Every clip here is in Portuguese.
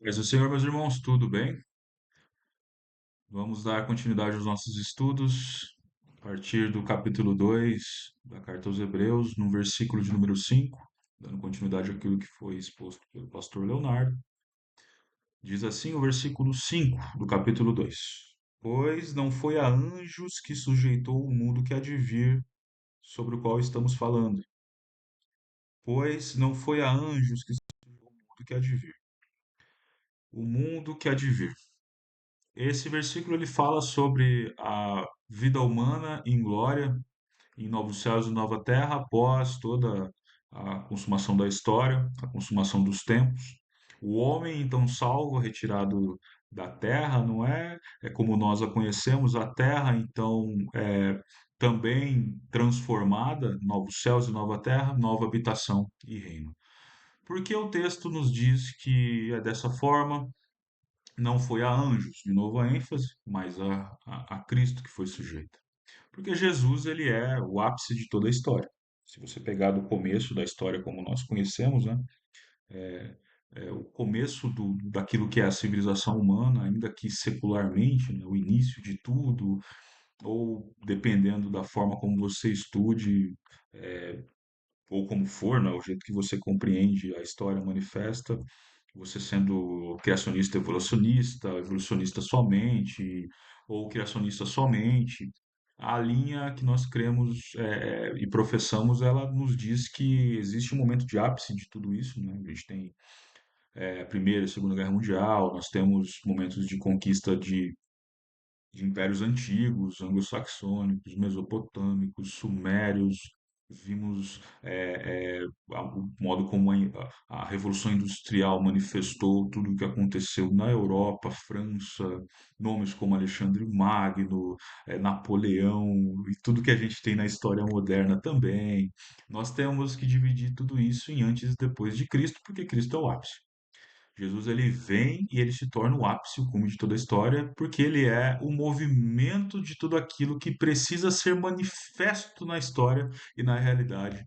Paz do Senhor, meus irmãos, tudo bem? Vamos dar continuidade aos nossos estudos, a partir do capítulo 2 da carta aos Hebreus, no versículo de número 5, dando continuidade àquilo que foi exposto pelo pastor Leonardo. Diz assim o versículo 5 do capítulo 2: Pois não foi a anjos que sujeitou o mundo que há de vir, sobre o qual estamos falando. Pois não foi a anjos que sujeitou o mundo que há de vir. O mundo que há de vir. Esse versículo ele fala sobre a vida humana em glória, em novos céus e nova terra, após toda a consumação da história, a consumação dos tempos. O homem, então, salvo, retirado da terra, não é? É como nós a conhecemos, a terra, então, é também transformada, novos céus e nova terra, nova habitação e reino. Porque o texto nos diz que é dessa forma, não foi a anjos, de novo a ênfase, mas a Cristo que foi sujeita. Porque Jesus, ele é o ápice de toda a história. Se você pegar do começo da história como nós conhecemos, né, é o começo daquilo que é a civilização humana, ainda que secularmente, né, o início de tudo, ou dependendo da forma como você estude, ou como for, né, o jeito que você compreende a história manifesta, você sendo criacionista evolucionista, evolucionista somente, ou criacionista somente, a linha que nós cremos e professamos, ela nos diz que existe um momento de ápice de tudo isso, né? A gente tem a Primeira e Segunda Guerra Mundial, nós temos momentos de conquista de impérios antigos, anglo-saxônicos, mesopotâmicos, sumérios. Vimos o modo como a Revolução Industrial manifestou tudo o que aconteceu na Europa, França, nomes como Alexandre Magno, Napoleão e tudo que a gente tem na história moderna também. Nós temos que dividir tudo isso em antes e depois de Cristo, porque Cristo é o ápice. Jesus ele vem e ele se torna o ápice, o cume de toda a história, porque ele é o movimento de tudo aquilo que precisa ser manifesto na história e na realidade,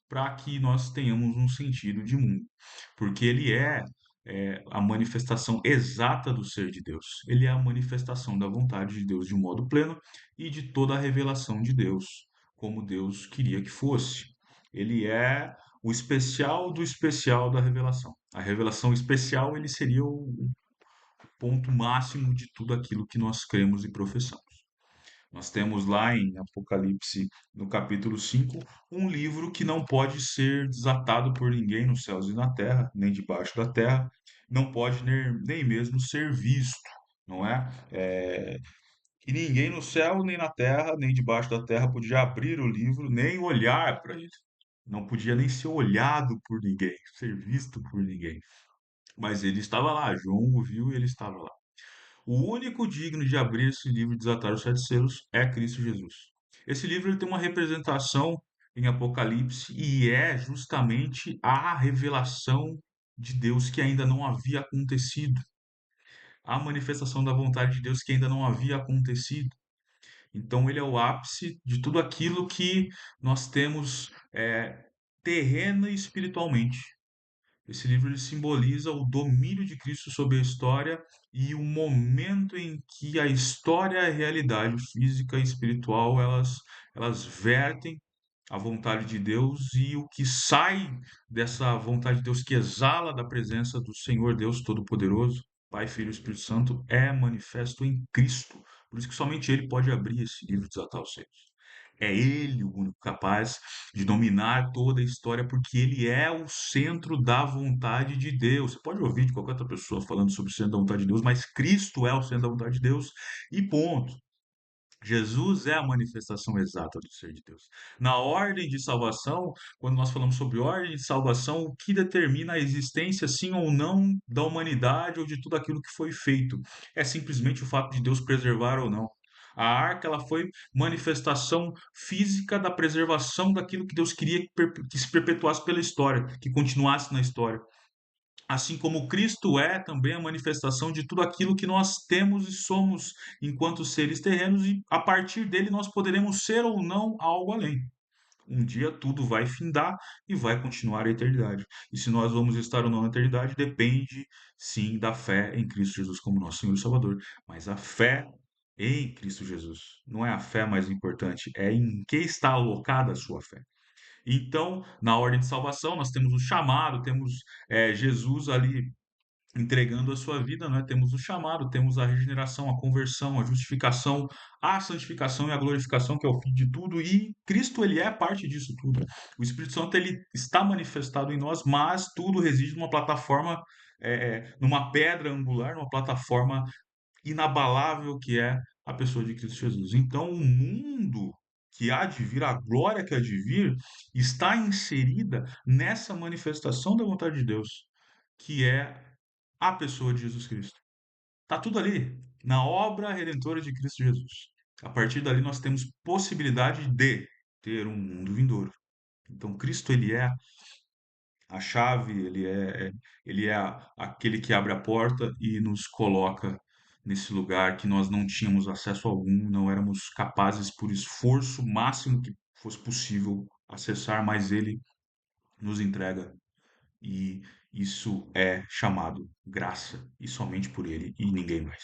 para que nós tenhamos um sentido de mundo. Porque ele é a manifestação exata do ser de Deus. Ele é a manifestação da vontade de Deus de um modo pleno e de toda a revelação de Deus, como Deus queria que fosse. Ele é o especial do especial da revelação. A revelação especial, ele seria o ponto máximo de tudo aquilo que nós cremos e professamos. Nós temos lá em Apocalipse, no capítulo 5, um livro que não pode ser desatado por ninguém nos céus e na terra, nem debaixo da terra, não pode nem mesmo ser visto, não é? E ninguém no céu, nem na terra, nem debaixo da terra podia abrir o livro, nem olhar para ele. Não podia nem ser olhado por ninguém, ser visto por ninguém. Mas ele estava lá, João o viu e ele estava lá. O único digno de abrir esse livro e desatar os sete selos é Cristo Jesus. Esse livro ele tem uma representação em Apocalipse e é justamente a revelação de Deus que ainda não havia acontecido, a manifestação da vontade de Deus que ainda não havia acontecido. Então, ele é o ápice de tudo aquilo que nós temos terreno e espiritualmente. Esse livro ele simboliza o domínio de Cristo sobre a história e o momento em que a história e a realidade física e espiritual elas vertem a vontade de Deus e o que sai dessa vontade de Deus que exala da presença do Senhor Deus Todo-Poderoso, Pai, Filho e Espírito Santo, é manifesto em Cristo. Por isso que somente Ele pode abrir esse livro e desatar os selos. É Ele o único capaz de dominar toda a história, porque Ele é o centro da vontade de Deus. Você pode ouvir de qualquer outra pessoa falando sobre o centro da vontade de Deus, mas Cristo é o centro da vontade de Deus e ponto. Jesus é a manifestação exata do ser de Deus. Na ordem de salvação, quando nós falamos sobre ordem de salvação, o que determina a existência, sim ou não, da humanidade ou de tudo aquilo que foi feito? É simplesmente o fato de Deus preservar ou não. A arca, ela foi manifestação física da preservação daquilo que Deus queria que se perpetuasse pela história, que continuasse na história. Assim como Cristo é também a manifestação de tudo aquilo que nós temos e somos enquanto seres terrenos, e a partir dele nós poderemos ser ou não algo além. Um dia tudo vai findar e vai continuar a eternidade. E se nós vamos estar ou não na eternidade depende, sim, da fé em Cristo Jesus como nosso Senhor e Salvador. Mas a fé em Cristo Jesus não é a fé mais importante, é em que está alocada a sua fé. Então, na ordem de salvação, nós temos o chamado, temos Jesus ali entregando a sua vida, né? Temos o chamado, temos a regeneração, a conversão, a justificação, a santificação e a glorificação, que é o fim de tudo, e Cristo, ele é parte disso tudo. O Espírito Santo, ele está manifestado em nós, mas tudo reside numa plataforma, numa pedra angular, numa plataforma inabalável que é a pessoa de Cristo Jesus. Então, o mundo que há de vir, a glória que há de vir, está inserida nessa manifestação da vontade de Deus, que é a pessoa de Jesus Cristo. Está tudo ali, na obra redentora de Cristo Jesus. A partir dali nós temos possibilidade de ter um mundo vindouro. Então Cristo ele é a chave, ele é aquele que abre a porta e nos coloca nesse lugar que nós não tínhamos acesso algum, não éramos capazes por esforço máximo que fosse possível acessar, mas ele nos entrega e isso é chamado graça, e somente por ele e ninguém mais.